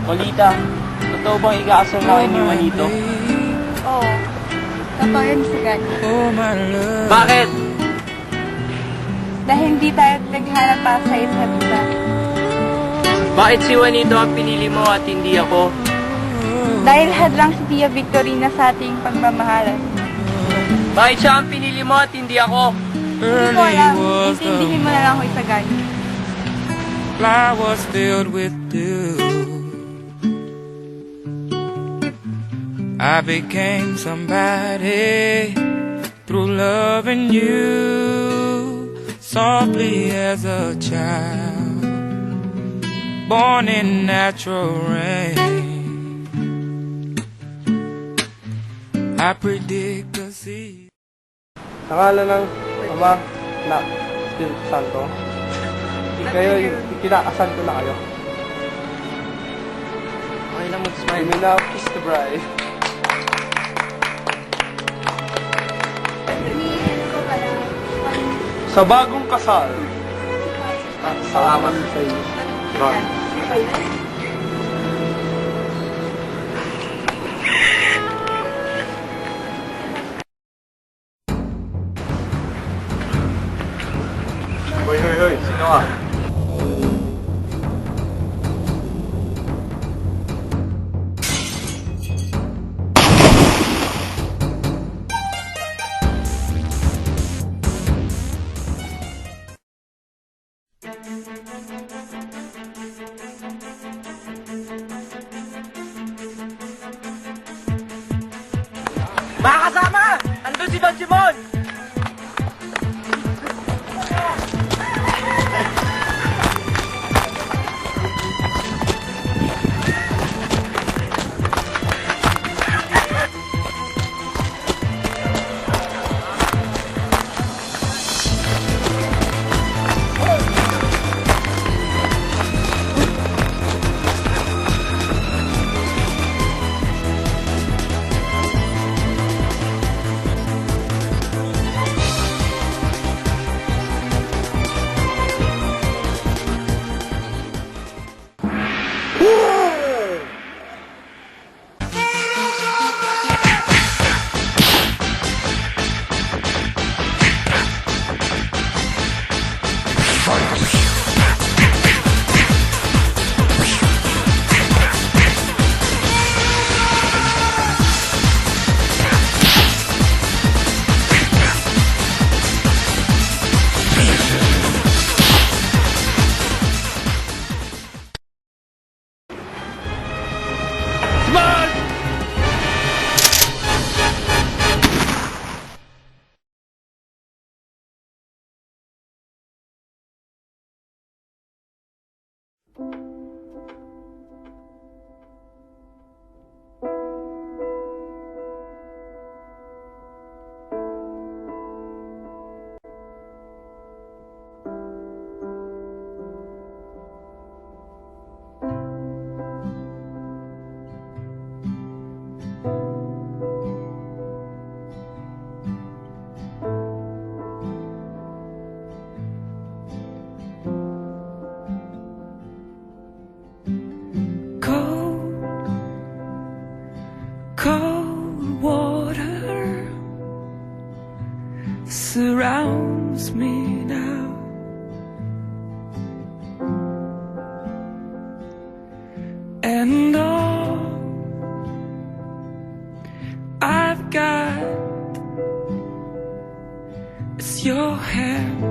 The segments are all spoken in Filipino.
Lolita, totoo bang ikakasal namin ni Juanito? Oo. Totoo yun si Gani. Bakit? Dahil hindi tayo naghanap para sa isa't isa. Bakit si Juanito ang pinili mo at hindi ako? Dahil hadlang si Tia Victorina sa ating pagmamahalan. Bakit siya ang pinili mo at hindi ako? Hindi ko alam. Intindihin mo na lang ako isa Gani. Flowers filled with dew. I became somebody through loving you softly as a child, born in natural rain. I predict the sea. Sa ngalan ng Ama, Anak, Espiritu Santo, kayo, kinakasal ko na kayo. Okay lang mag-smile. May na kiss the bride. Sa bagong kasal, salamat sa inyo. Ron. Hoy, hoy, hoy, sino ka? Mga kasama! Andun si Don Simon! Cold water surrounds me now, and all I've got is your hand.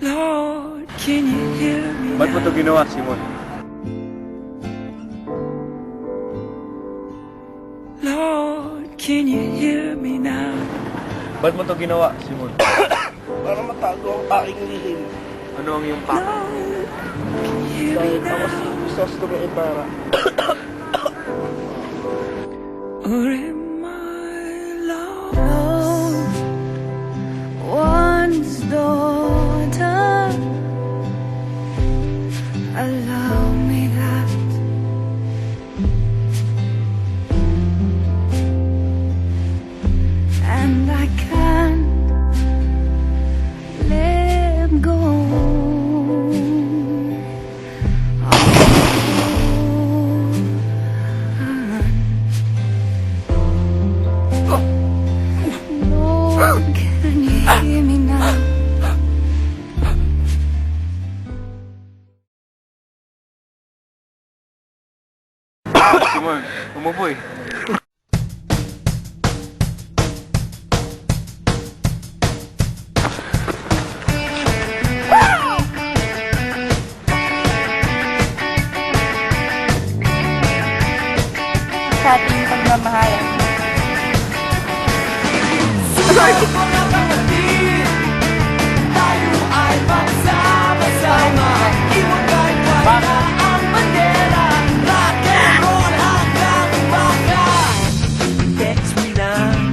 Lord, can you hear me Ba't mo now? ito ginawa, Simon? Lord, can you hear me now? Ba't mo ito ginawa, Simon? Para matago ang aking lihim. Ano ang iyong pake? Lord, can you hear me Dahil ako si now? Isos Tumaibara. Or am I lost? No one's daughter. Allow me that. And I can't live hear me now? Simon, umupo eh. Sa ating pagmamahalan.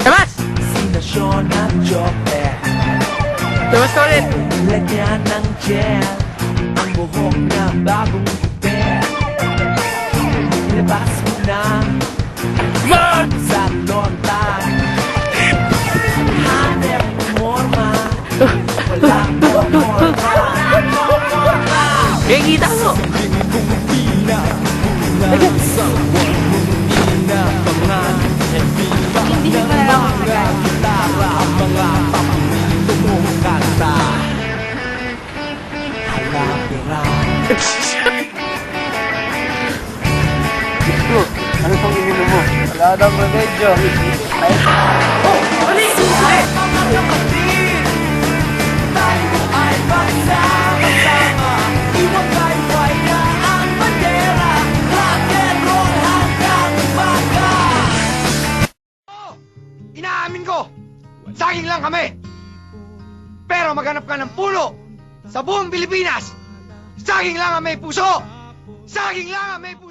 Labas! Sinasyon at chocolate Labas ka ulit! Lagyan ng gel Ang buhok na bagong gupit Ilabas mo na Simon! sa lontan Hanep morma Walang morma Eh, kita mo! Hindi mo na lang ako nagagawa. Ano pang ininom mo? Wala daw remedyo. Inaamin ko, saging lang kami. Pero maghanap ka ng puno sa buong Pilipinas. Saging lang ang may puso. Saging lang ang may puso.